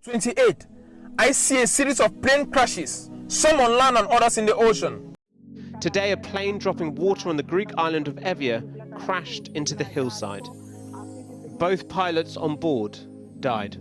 28, I see a series of plane crashes, some on land and others in the ocean. Today, a plane dropping water on the Greek island of Evia crashed into the hillside. Both pilots on board died.